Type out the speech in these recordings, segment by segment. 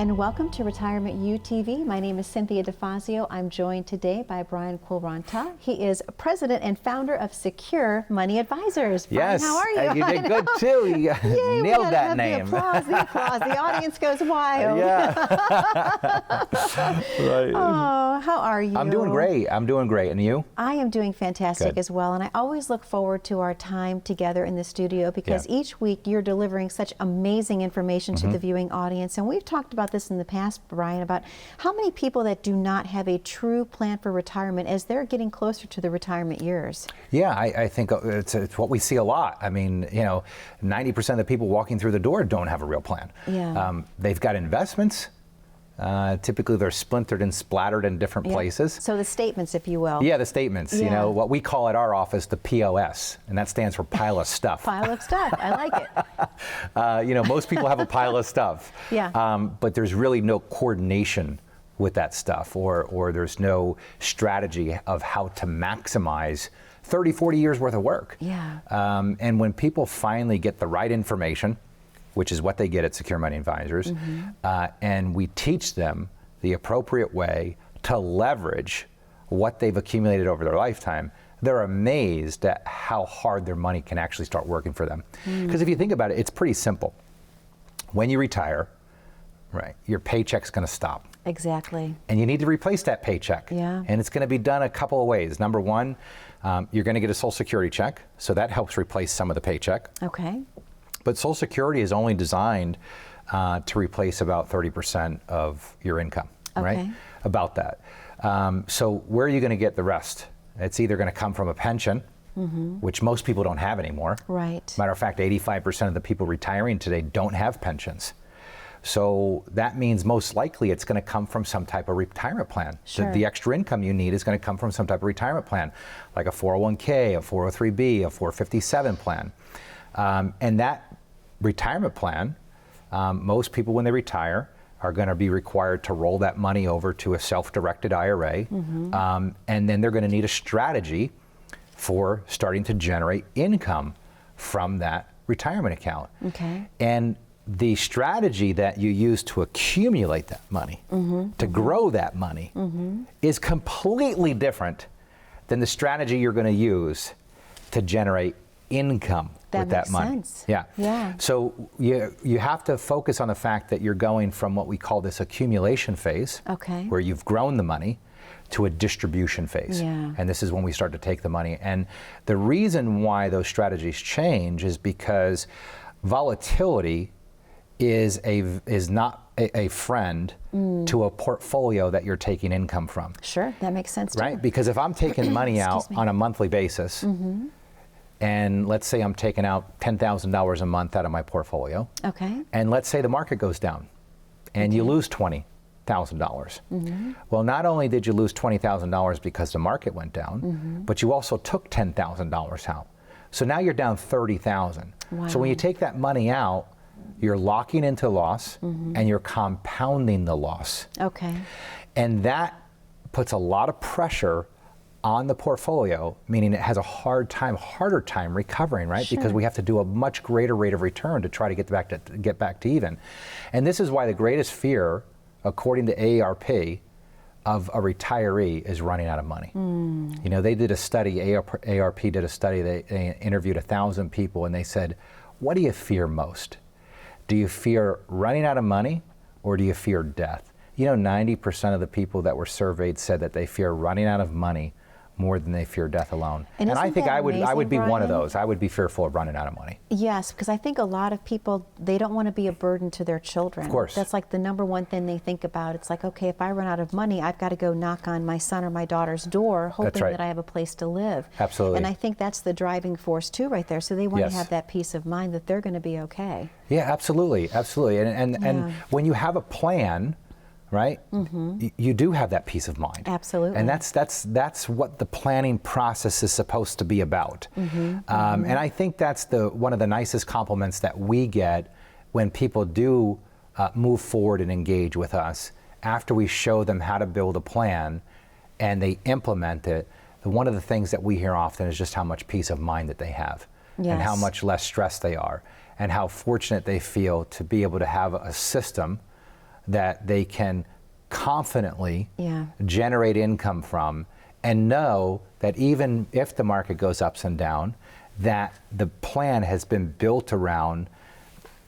And welcome to Retirement UTV. My name is Cynthia DeFazio. I'm joined today by Brian Quaranta. He is president and founder of Secure Money Advisors. Brian, yes, how are you? You did good too. You Yay, nailed that name. The applause. The audience goes wild. Yeah. Right. Oh, how are you? I'm doing great. And you? I am doing fantastic Good. as well. And I always look forward to our time together in the studio because each week you're delivering such amazing information to the viewing audience. And we've talked about this in the past, Brian, about how many people that do not have a true plan for retirement as they're getting closer to the retirement years. Yeah, I think it's what we see a lot. I mean, 90% of the people walking through the door don't have a real plan. Yeah. They've got investments. Typically they're splintered and splattered in different places. So the statements, if you will. Yeah, the statements. Yeah. What we call at our office the POS, and that stands for pile of stuff. Pile of stuff. I like it. Most people have a pile of stuff. Yeah. But there's really no coordination with that stuff, or there's no strategy of how to maximize 30, 40 years worth of work. Yeah. And when people finally get the right information, which is what they get at Secure Money Advisors, and we teach them the appropriate way to leverage what they've accumulated over their lifetime, they're amazed at how hard their money can actually start working for them. Because if you think about it, it's pretty simple. When you retire, right, your paycheck's going to stop. Exactly. And you need to replace that paycheck. Yeah. And it's going to be done a couple of ways. Number one, you're going to get a Social Security check, so that helps replace some of the paycheck. Okay. But Social Security is only designed to replace about 30% of your income, right? About that. So where are you going to get the rest? It's either going to come from a pension, which most people don't have anymore. Right. Matter of fact, 85% of the people retiring today don't have pensions. So that means most likely it's going to come from some type of retirement plan. Sure. The extra income you need is going to come from some type of retirement plan, like a 401k, a 403b, a 457 plan. And that retirement plan, most people when they retire are going to be required to roll that money over to a self-directed IRA. And then they're going to need a strategy for starting to generate income from that retirement account. Okay. And the strategy that you use to accumulate that money, to grow that money, is completely different than the strategy you're going to use to generate income with that money. Sense. Yeah. Yeah. So you have to focus on the fact that you're going from what we call this accumulation phase, where you've grown the money, to a distribution phase. Yeah. And this is when we start to take the money. And the reason why those strategies change is because volatility is not a friend to a portfolio that you're taking income from. Sure, that makes sense too. Right? Because if I'm taking money out on a monthly basis, and let's say I'm taking out $10,000 a month out of my portfolio. Okay. And let's say the market goes down and you lose $20,000. Well, not only did you lose $20,000 because the market went down, but you also took $10,000 out. So now you're down $30,000. Wow. So when you take that money out, you're locking into loss and you're compounding the loss. Okay. And that puts a lot of pressure on the portfolio, meaning it has a harder time recovering, right? Sure. Because we have to do a much greater rate of return to try to get back to even. And this is why the greatest fear, according to AARP, of a retiree is running out of money. They did a study, AARP did a study, they interviewed 1,000 people and they said, what do you fear most? Do you fear running out of money or do you fear death? 90% of the people that were surveyed said that they fear running out of money more than they fear death alone. And I think I would be one of those. I would be fearful of running out of money. Yes, because I think a lot of people, they don't want to be a burden to their children. Of course. That's like the number one thing they think about. It's like, okay, if I run out of money, I've got to go knock on my son or my daughter's door, hoping that I have a place to live. Absolutely. And I think that's the driving force too right there. So they want to have that peace of mind that they're going to be okay. Yeah, absolutely, absolutely. And when you have a plan, right? You do have that peace of mind. Absolutely. And that's what the planning process is supposed to be about. And I think that's one of the nicest compliments that we get when people do move forward and engage with us after we show them how to build a plan and they implement it. One of the things that we hear often is just how much peace of mind that they have and how much less stressed they are and how fortunate they feel to be able to have a system that they can confidently Yeah. generate income from, and know that even if the market goes ups and down, that the plan has been built around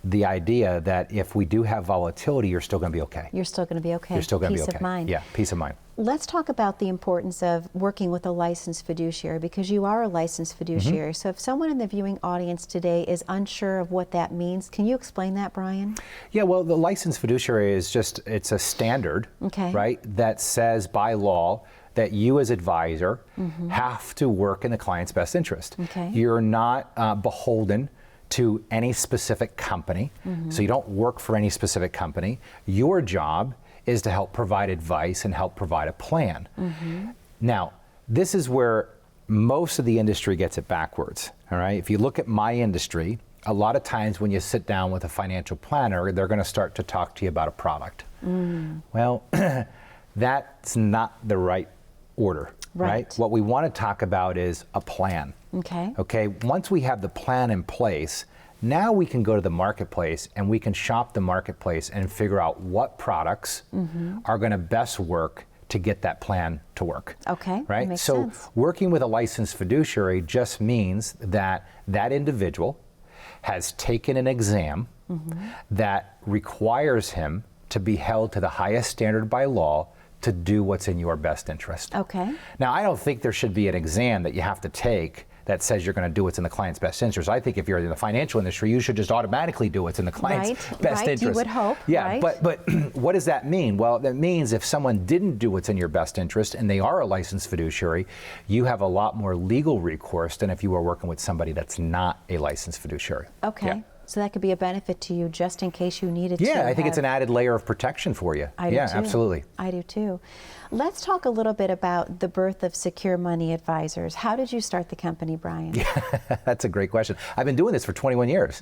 the idea that if we do have volatility, you're still going to be okay. You're still going to be okay. You're still going to be Peace okay. of mind. Yeah, peace of mind. Let's talk about the importance of working with a licensed fiduciary, because you are a licensed fiduciary. So if someone in the viewing audience today is unsure of what that means, can you explain that, Brian? Yeah, well, the licensed fiduciary is just, it's a standard, Okay. right, that says by law that you as advisor have to work in the client's best interest. Okay. You're not beholden to any specific company, so you don't work for any specific company. Your job is to help provide advice and help provide a plan. Now, this is where most of the industry gets it backwards, all right? If you look at my industry, a lot of times when you sit down with a financial planner, they're going to start to talk to you about a product. Well, that's not the right order, right? What we want to talk about is a plan. Okay. Okay, once we have the plan in place, now we can go to the marketplace and we can shop the marketplace and figure out what products are going to best work to get that plan to work. Okay, that right? makes So sense. working with a licensed fiduciary just means that that individual has taken an exam that requires him to be held to the highest standard by law to do what's in your best interest. Okay. Now, I don't think there should be an exam that you have to take that says you're going to do what's in the client's best interest. I think if you're in the financial industry, you should just automatically do what's in the client's best right, interest. you would hope, Yeah, right? but what does that mean? Well, that means if someone didn't do what's in your best interest and they are a licensed fiduciary, you have a lot more legal recourse than if you were working with somebody that's not a licensed fiduciary. Okay. Yeah. So that could be a benefit to you just in case you needed to. Yeah, I think it's an added layer of protection for you. I do Yeah, too. absolutely. I do too. Let's talk a little bit about the birth of Secure Money Advisors. How did you start the company, Brian? That's a great question. I've been doing this for 21 years.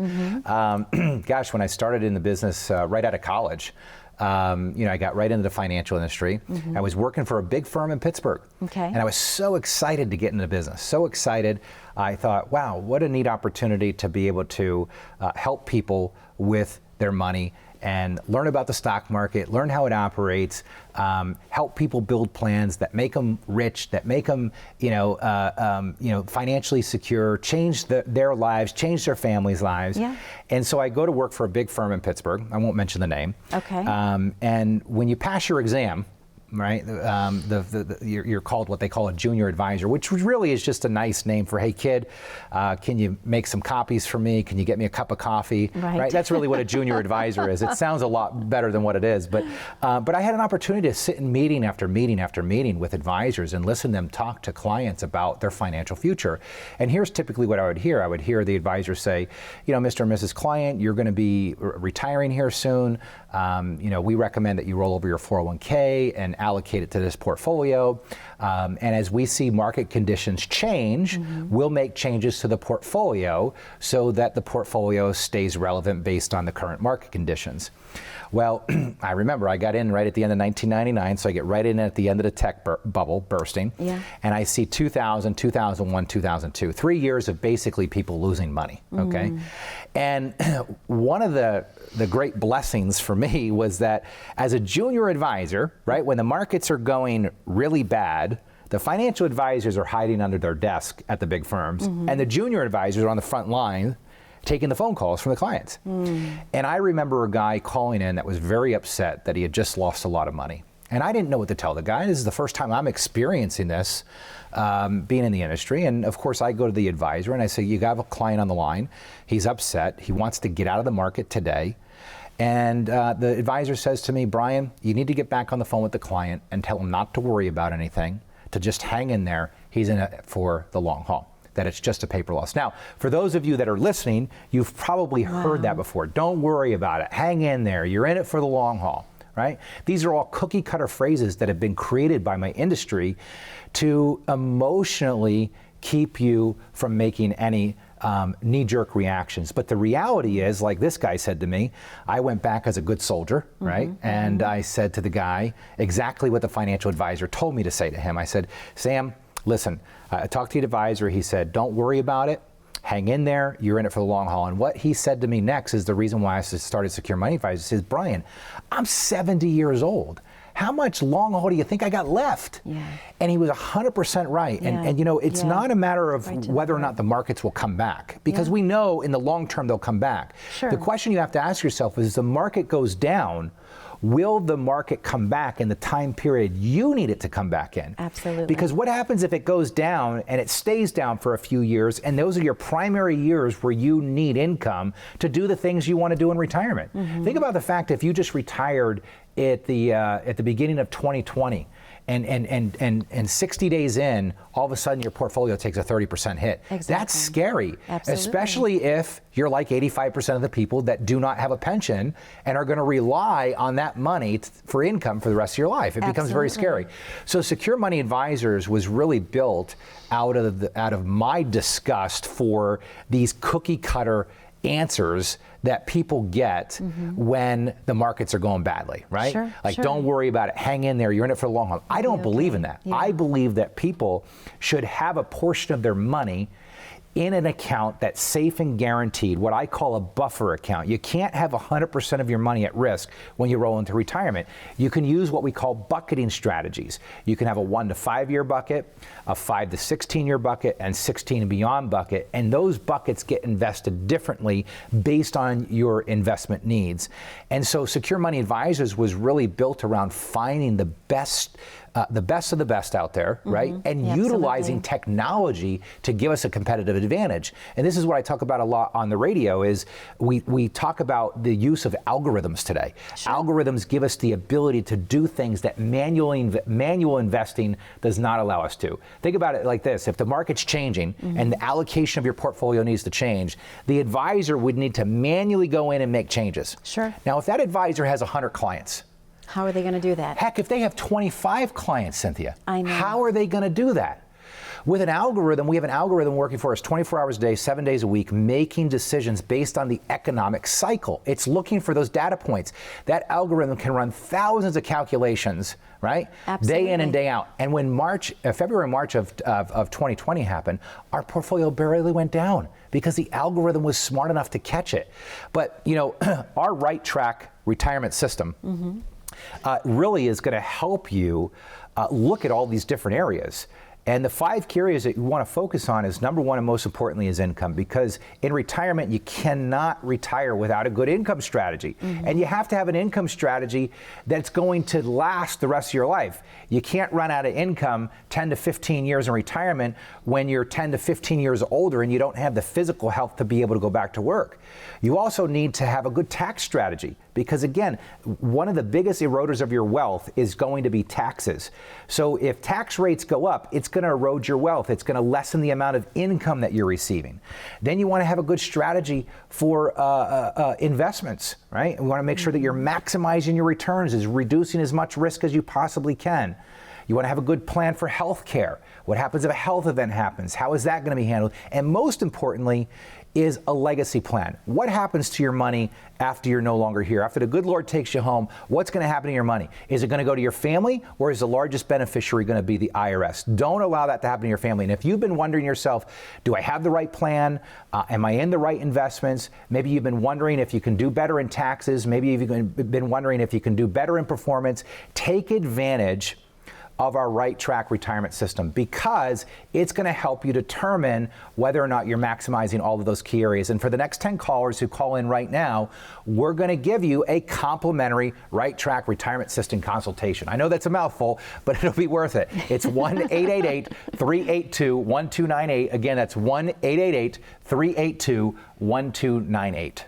Gosh, when I started in the business right out of college, I got right into the financial industry. I was working for a big firm in Pittsburgh. Okay. And I was so excited to get into business, so excited. I thought, wow, what a neat opportunity to be able to help people with their money and learn about the stock market, learn how it operates, help people build plans that make them rich, that make them, financially secure, change their lives, change their families' lives. Yeah. And so I go to work for a big firm in Pittsburgh. I won't mention the name. Okay. And when you pass your exam, right, you're called what they call a junior advisor, which really is just a nice name for, hey kid, can you make some copies for me? Can you get me a cup of coffee? Right. That's really what a junior advisor is. It sounds a lot better than what it is, but I had an opportunity to sit in meeting after meeting after meeting with advisors and listen to them talk to clients about their financial future. And here's typically what I would hear. I would hear the advisor say, Mr. and Mrs. Client, you're going to be retiring here soon. We recommend that you roll over your 401k and allocate it to this portfolio. And as we see market conditions change, we'll make changes to the portfolio so that the portfolio stays relevant based on the current market conditions. Well, I remember I got in right at the end of 1999, so I get right in at the end of the tech bubble bursting. Yeah. And I see 2000, 2001, 2002, 3 years of basically people losing money, okay? And one of the great blessings for me was that as a junior advisor, right, when the markets are going really bad, the financial advisors are hiding under their desk at the big firms, and the junior advisors are on the front line taking the phone calls from the clients. And I remember a guy calling in that was very upset that he had just lost a lot of money. And I didn't know what to tell the guy. This is the first time I'm experiencing this, being in the industry. And of course, I go to the advisor and I say, you got a client on the line. He's upset. He wants to get out of the market today. And the advisor says to me, Brian, you need to get back on the phone with the client and tell him not to worry about anything, to just hang in there. He's in it for the long haul, that it's just a paper loss. Now, for those of you that are listening, you've probably heard that before. Don't worry about it. Hang in there. You're in it for the long haul, right? These are all cookie cutter phrases that have been created by my industry to emotionally keep you from making any knee-jerk reactions. But the reality is, like this guy said to me, I went back as a good soldier, right? And I said to the guy exactly what the financial advisor told me to say to him. I said, Sam, listen, I talked to the advisor. He said, don't worry about it. hang in there, you're in it for the long haul. And what he said to me next is the reason why I started Secure Money Advisors. He says, Brian, I'm 70 years old. How much long haul do you think I got left? Yeah. And he was 100% right. Yeah. And you know, it's not a matter of Right whether or not the markets will come back, because we know in the long term they'll come back. Sure. The question you have to ask yourself is, the market goes down, will the market come back in the time period you need it to come back in? Absolutely. Because what happens if it goes down and it stays down for a few years, and those are your primary years where you need income to do the things you want to do in retirement? Think about the fact if you just retired at the beginning of 2020, and 60 days in, all of a sudden your portfolio takes a 30% hit. Exactly. That's scary, Absolutely. especially if you're like 85% of the people that do not have a pension and are going to rely on that money for income for the rest of your life. It becomes very scary. So Secure Money Advisors was really built out of my disgust for these cookie cutter answers that people get when the markets are going badly, right? Sure, like, sure. don't worry about it, hang in there, you're in it for the long haul. I don't believe in that. Yeah. I believe that people should have a portion of their money in an account that's safe and guaranteed, what I call a buffer account. You can't have 100% of your money at risk when you roll into retirement. You can use what we call bucketing strategies. You can have a 1 to 5 year bucket, a 5 to 16 year bucket, and 16 and beyond bucket, and those buckets get invested differently based on your investment needs. And so Secure Money Advisors was really built around finding the best of the best out there, right? And Yeah, utilizing absolutely. technology to give us a competitive advantage. And this is what I talk about a lot on the radio is we talk about the use of algorithms today. Sure. Algorithms give us the ability to do things that manual investing does not allow us to. Think about it like this. If the market's changing and the allocation of your portfolio needs to change, the advisor would need to manually go in and make changes. Sure. Now, if that advisor has 100 clients, How are they going to do that? heck, if they have 25 clients, Cynthia, I know. how are they going to do that? With an algorithm, we have an algorithm working for us 24 hours a day, 7 days a week, making decisions based on the economic cycle. It's looking for those data points. That algorithm can run thousands of calculations, right? Absolutely. Day in and day out. And when February and March of 2020 happened, our portfolio barely went down because the algorithm was smart enough to catch it. But, you know, our Right Track retirement system really is going to help you look at all these different areas. And the 5 key areas that you want to focus on is, number one, and most importantly, is income. Because in retirement, you cannot retire without a good income strategy. And you have to have an income strategy that's going to last the rest of your life. You can't run out of income 10 to 15 years in retirement when you're 10 to 15 years older and you don't have the physical health to be able to go back to work. You also need to have a good tax strategy. Because again, one of the biggest eroders of your wealth is going to be taxes. So if tax rates go up, it's going to erode your wealth. It's going to lessen the amount of income that you're receiving. Then you want to have a good strategy for investments, right? We want to make sure that you're maximizing your returns, is reducing as much risk as you possibly can. You want to have a good plan for health care. What happens if a health event happens? How is that going to be handled? And most importantly, is a legacy plan. What happens to your money after you're no longer here? After the good Lord takes you home, what's going to happen to your money? Is it going to go to your family, or is the largest beneficiary going to be the IRS? Don't allow that to happen to your family. And if you've been wondering yourself, do I have the right plan? Am I in the right investments? Maybe you've been wondering if you can do better in taxes. Maybe you've been wondering if you can do better in performance. Take advantage of our Right Track retirement system, because it's going to help you determine whether or not you're maximizing all of those key areas. And for the next 10 callers who call in right now, we're going to give you a complimentary Right Track retirement system consultation. I know that's a mouthful, but it'll be worth it. It's 1-888-382-1298. Again, that's 1-888-382-1298.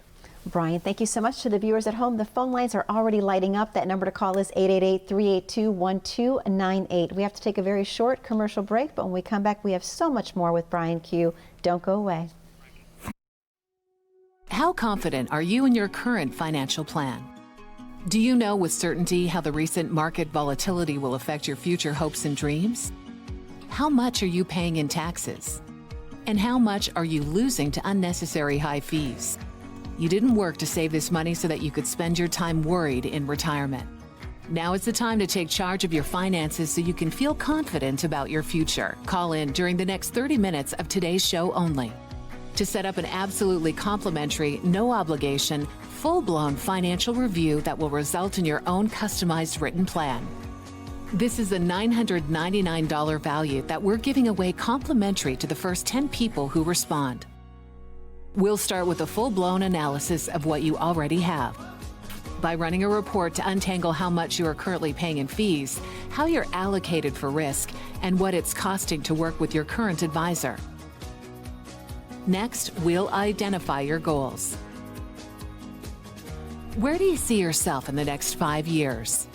Brian, thank you so much. To the viewers at home, the phone lines are already lighting up. That number to call is 888-382-1298. We have to take a very short commercial break, but when we come back, we have so much more with Brian Q. Don't go away. How confident are you in your current financial plan? Do you know with certainty how the recent market volatility will affect your future hopes and dreams? How much are you paying in taxes? And how much are you losing to unnecessary high fees? You didn't work to save this money so that you could spend your time worried in retirement. Now is the time to take charge of your finances so you can feel confident about your future. Call in during the next 30 minutes of today's show only. to set up an absolutely complimentary, no obligation, full-blown financial review that will result in your own customized written plan. This is a $999 value that we're giving away complimentary to the first 10 people who respond. We'll start with a full-blown analysis of what you already have, by running a report to untangle how much you are currently paying in fees, how you're allocated for risk, and what it's costing to work with your current advisor. Next, we'll identify your goals. Where do you see yourself in the next 5 years?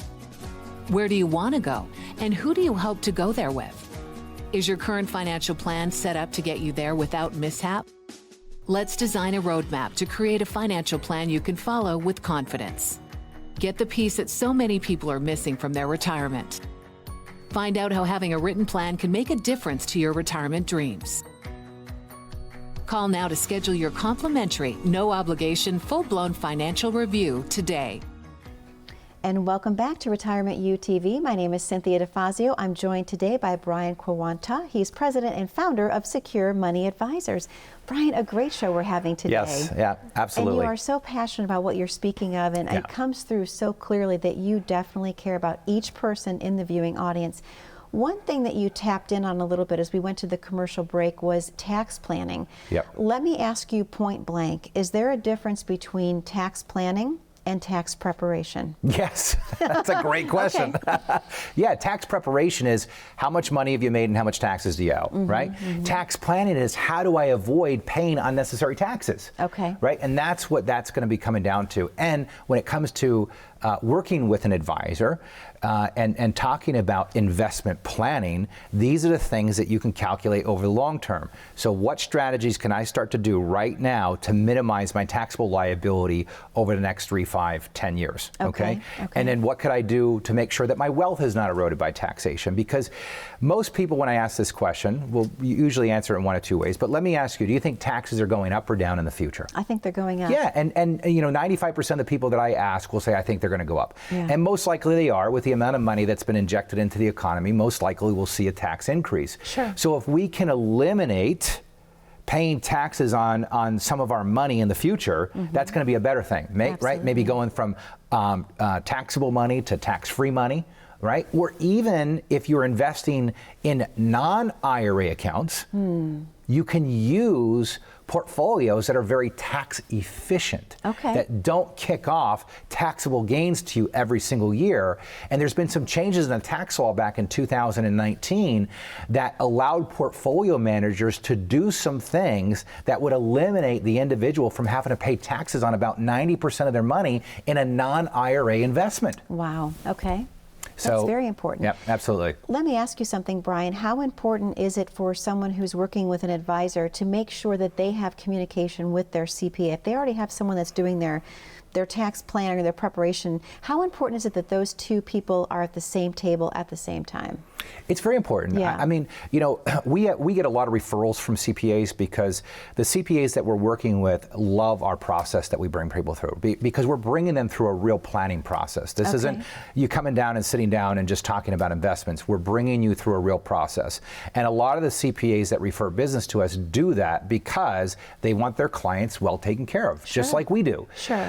Where do you want to go, and who do you hope to go there with? Is your current financial plan set up to get you there without mishap? Let's design a roadmap to create a financial plan you can follow with confidence. Get the piece that so many people are missing from their retirement. Find out how having a written plan can make a difference to your retirement dreams. Call now to schedule your complimentary, no obligation, full-blown financial review today. And welcome back to Retirement U TV. My name is Cynthia DeFazio. I'm joined today by Brian Quawanta. He's president and founder of Secure Money Advisors. Brian, a great show we're having today. Yes, yeah, absolutely. And you are so passionate about what you're speaking of, and it comes through so clearly that you definitely care about each person in the viewing audience. One thing that you tapped in on a little bit as we went to the commercial break was tax planning. Yep. Let me ask you point blank, is there a difference between tax planning and tax preparation? Yes, that's a great question. Yeah, tax preparation is how much money have you made and how much taxes do you owe, right? Tax planning is how do I avoid paying unnecessary taxes, right? And that's what that's going to be coming down to. And when it comes to working with an advisor and talking about investment planning, these are the things that you can calculate over the long term. So what strategies can I start to do right now to minimize my taxable liability over the next 3, 5, 10 years, okay? And then what could I do to make sure that my wealth is not eroded by taxation? Because most people, when I ask this question, will usually answer it in one of two ways. But let me ask you, do you think taxes are going up or down in the future? I think they're going up. Yeah, and you know, 95% of the people that I ask will say, I think they're going to go up. And most likely they are. With the amount of money that's been injected into the economy, most likely we'll see a tax increase. So if we can eliminate paying taxes on some of our money in the future, that's going to be a better thing, right? Maybe going from taxable money to tax-free money, right? Or even if you're investing in non-IRA accounts, you can use portfolios that are very tax efficient, that don't kick off taxable gains to you every single year. And there's been some changes in the tax law back in 2019 that allowed portfolio managers to do some things that would eliminate the individual from having to pay taxes on about 90% of their money in a non-IRA investment. Wow, okay. So, that's very important. Yep, absolutely. Let me ask you something, Brian. How important is it for someone who's working with an advisor to make sure that they have communication with their CPA? If they already have someone that's doing their tax planning or their preparation, how important is it that those two people are at the same table at the same time? It's very important. I mean, you know, we get a lot of referrals from CPAs because the CPAs that we're working with love our process that we bring people through because we're bringing them through a real planning process. This isn't you coming down and sitting down and just talking about investments. We're bringing you through a real process. And a lot of the CPAs that refer business to us do that because they want their clients well taken care of, just like we do.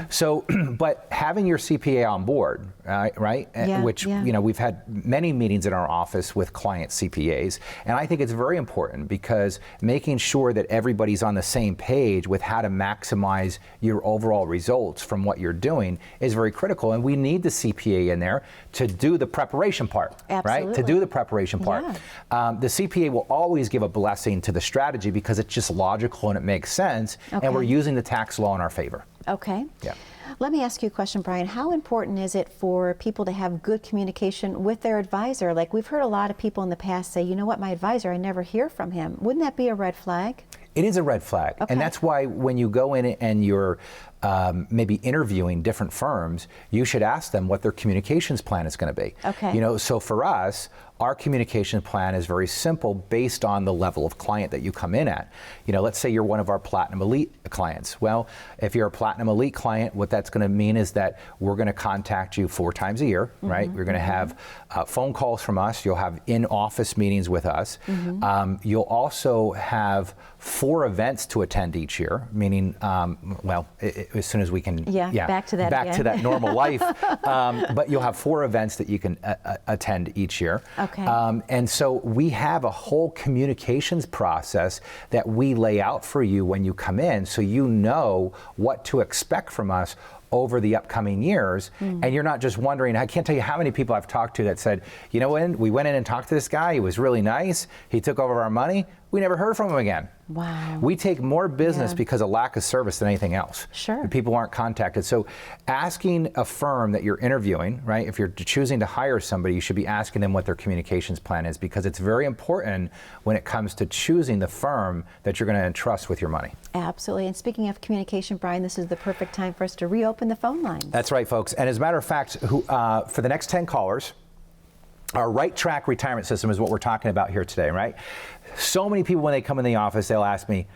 So, but having your CPA on board, right? Which, you know, we've had many meetings in our office with client CPAs, and I think it's very important because making sure that everybody's on the same page with how to maximize your overall results from what you're doing is very critical, and we need the CPA in there to do the preparation part, right? To do the preparation part. The CPA will always give a blessing to the strategy because it's just logical and it makes sense, and we're using the tax law in our favor. Let me ask you a question, Brian. How important is it for people to have good communication with their advisor? Like, we've heard a lot of people in the past say, you know what, my advisor, I never hear from him. Wouldn't that be a red flag? It is a red flag. And that's why when you go in and you're maybe interviewing different firms, you should ask them what their communications plan is going to be. You know, so for us, our communication plan is very simple based on the level of client that you come in at. You know, let's say you're one of our Platinum Elite clients. Well, if you're a Platinum Elite client, what that's going to mean is that we're going to contact you 4 times a year, right? You're going to have phone calls from us. You'll have in-office meetings with us. You'll also have 4 events to attend each year, meaning, as soon as we can, back to that again. to that normal life. But you'll have 4 events that you can attend each year. Okay. And so we have a whole communications process that we lay out for you when you come in, so you know what to expect from us over the upcoming years. And you're not just wondering. I can't tell you how many people I've talked to that said, you know what, we went in and talked to this guy, he was really nice, he took over our money, we never heard from him again. Wow. We take more business because of lack of service than anything else. Sure. People aren't contacted. So asking a firm that you're interviewing, right, if you're choosing to hire somebody, you should be asking them what their communications plan is, because it's very important when it comes to choosing the firm that you're going to entrust with your money. Absolutely. And speaking of communication, Brian, this is the perfect time for us to reopen the phone lines. That's right, folks. And as a matter of fact, for the next 10 callers, our Right Track retirement system is what we're talking about here today, right? So many people, when they come in the office, they'll ask me,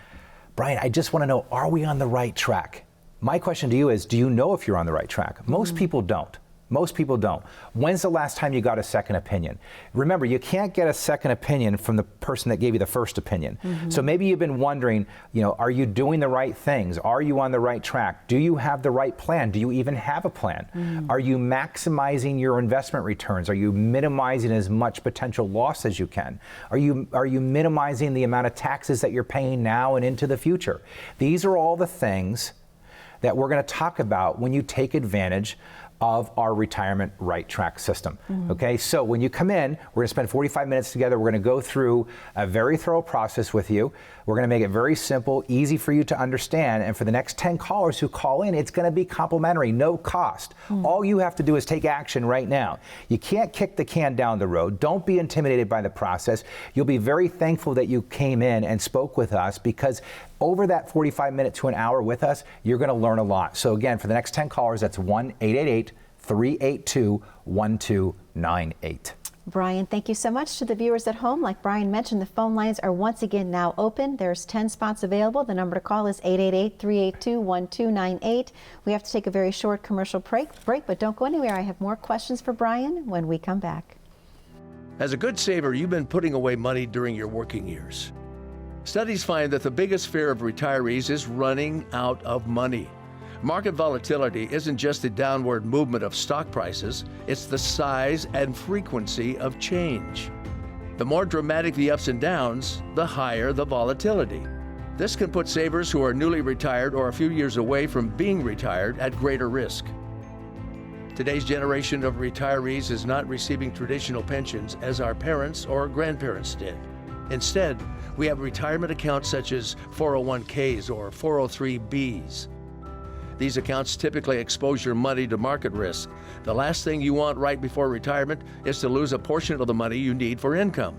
Brian, I just want to know, are we on the right track? My question to you is, do you know if you're on the right track? Most people don't. Most people don't. When's the last time you got a second opinion? Remember, you can't get a second opinion from the person that gave you the first opinion. So maybe you've been wondering, are you doing the right things? Are you on the right track? Do you have the right plan? Do you even have a plan? Are you maximizing your investment returns? Are you minimizing as much potential loss as you can? Are you minimizing the amount of taxes that you're paying now and into the future? These are all the things that we're going to talk about when you take advantage of our retirement Right Track system. Okay, so when you come in, we're going to spend 45 minutes together. We're going to go through a very thorough process with you. We're going to make it very simple, easy for you to understand. And for the next 10 callers who call in, it's going to be complimentary, no cost. All you have to do is take action right now. You can't kick the can down the road. Don't be intimidated by the process. You'll be very thankful that you came in and spoke with us, because over that 45 minutes to an hour with us, you're going to learn a lot. So again, for the next 10 callers, that's 1-888-382-1298. Brian, thank you so much. To the viewers at home, like Brian mentioned, the phone lines are once again now open. There's 10 spots available. The number to call is 888-382-1298. We have to take a very short commercial break, but don't go anywhere. I have more questions for Brian when we come back. As a good saver, you've been putting away money during your working years. Studies find that the biggest fear of retirees is running out of money. Market volatility isn't just the downward movement of stock prices, it's the size and frequency of change. The more dramatic the ups and downs, the higher the volatility. This can put savers who are newly retired or a few years away from being retired at greater risk. Today's generation of retirees is not receiving traditional pensions as our parents or grandparents did. Instead, we have retirement accounts such as 401ks or 403bs. These accounts typically expose your money to market risk. The last thing you want right before retirement is to lose a portion of the money you need for income.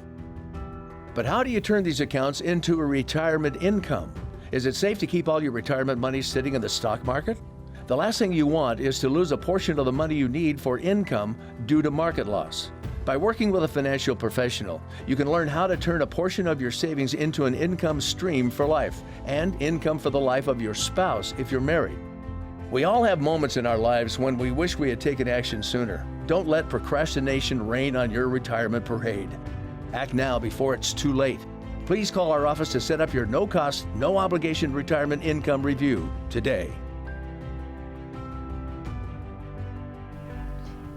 But how do you turn these accounts into a retirement income? Is it safe to keep all your retirement money sitting in the stock market? The last thing you want is to lose a portion of the money you need for income due to market loss. By working with a financial professional, you can learn how to turn a portion of your savings into an income stream for life, and income for the life of your spouse if you're married. We all have moments in our lives when we wish we had taken action sooner. Don't let procrastination reign on your retirement parade. Act now before it's too late. Please call our office to set up your no-cost, no-obligation retirement income review today.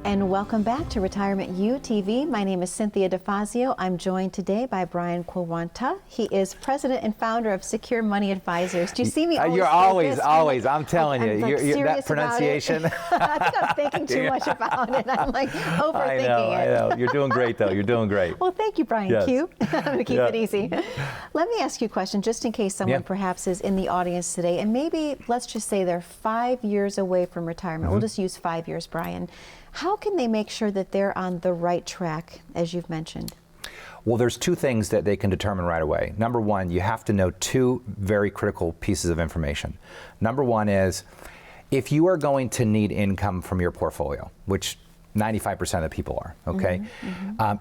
And welcome back to Retirement U TV. My name is Cynthia DeFazio. I'm joined today by Brian Quawanta. He is president and founder of Secure Money Advisors. Do you see me? You're always. I'm telling you, you're that pronunciation. I think I'm thinking too much about it. I'm like overthinking it. I know. You're doing great, though. You're doing great. Well, thank you, Brian Q. I'm going to keep it easy. Let me ask you a question, just in case someone perhaps is in the audience today, and maybe let's just say they're 5 years away from retirement. We'll just use 5 years, Brian. How can they make sure that they're on the right track, as you've mentioned? Well, there's two things that they can determine right away. Number one, you have to know two very critical pieces of information. Number one is, if you are going to need income from your portfolio, which 95% of the people are, okay?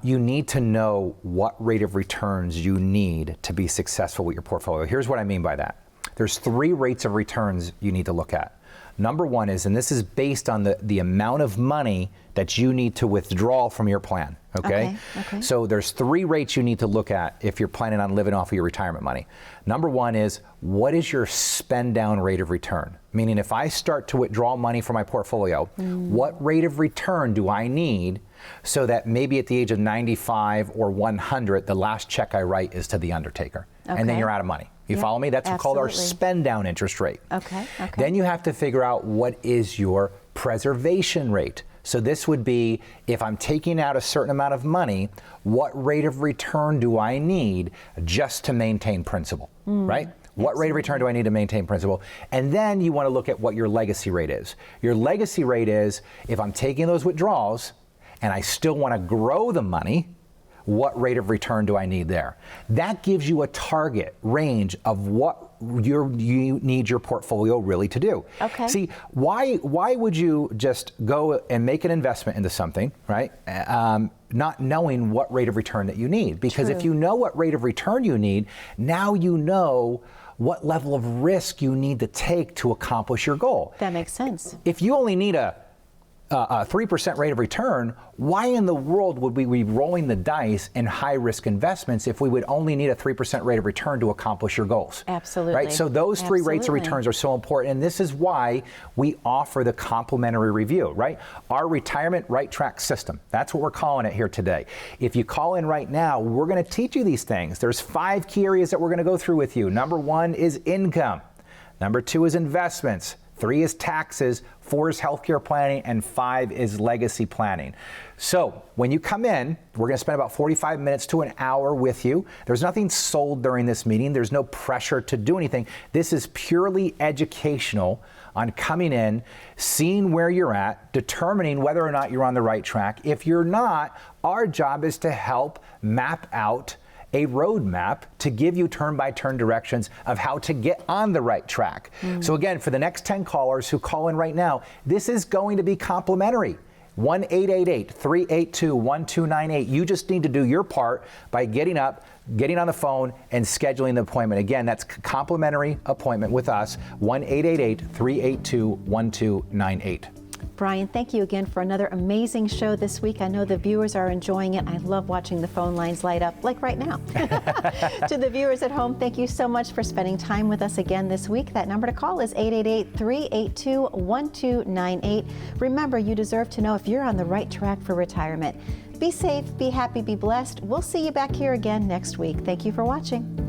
You need to know what rate of returns you need to be successful with your portfolio. Here's what I mean by that. there's 3 rates of returns you need to look at. Number one is, and this is based on the amount of money that you need to withdraw from your plan, okay? So there's 3 rates you need to look at if you're planning on living off of your retirement money. Number one is, what is your spend down rate of return? Meaning if I start to withdraw money from my portfolio, what rate of return do I need so that maybe at the age of 95 or 100, the last check I write is to the undertaker, and then you're out of money. You follow me? That's called our spend down interest rate. Then you have to figure out what is your preservation rate. So this would be, if I'm taking out a certain amount of money, what rate of return do I need just to maintain principal, right? What rate of return do I need to maintain principal? And then you want to look at what your legacy rate is. Your legacy rate is, if I'm taking those withdrawals and I still want to grow the money, what rate of return do I need there? That gives you a target range of what you need your portfolio really to do. See, why would you just go and make an investment into something, right? Not knowing what rate of return that you need. Because if you know what rate of return you need, now you know what level of risk you need to take to accomplish your goal. That makes sense. If you only need a 3% rate of return, why in the world would we be rolling the dice in high-risk investments if we would only need a 3% rate of return to accomplish your goals? Absolutely. Right? So those 3 rates of returns are so important, and this is why we offer the complimentary review, right? Our retirement right track system. That's what we're calling it here today. If you call in right now, we're going to teach you these things. There's 5 key areas that we're going to go through with you. Number 1 is income. Number 2 is investments. 3 is taxes, 4 is healthcare planning, and 5 is legacy planning. So when you come in, we're going to spend about 45 minutes to an hour with you. There's nothing sold during this meeting. There's no pressure to do anything. This is purely educational on coming in, seeing where you're at, determining whether or not you're on the right track. If you're not, our job is to help map out a roadmap to give you turn-by-turn directions of how to get on the right track. So again, for the next 10 callers who call in right now, this is going to be complimentary. 1-888-382-1298. You just need to do your part by getting up, getting on the phone, and scheduling the appointment. Again, that's complimentary appointment with us, 1-888-382-1298. Brian, thank you again for another amazing show this week. I know the viewers are enjoying it. I love watching the phone lines light up, like right now. To the viewers at home, thank you so much for spending time with us again this week. That number to call is 888-382-1298. Remember, you deserve to know if you're on the right track for retirement. Be safe, be happy, be blessed. We'll see you back here again next week. Thank you for watching.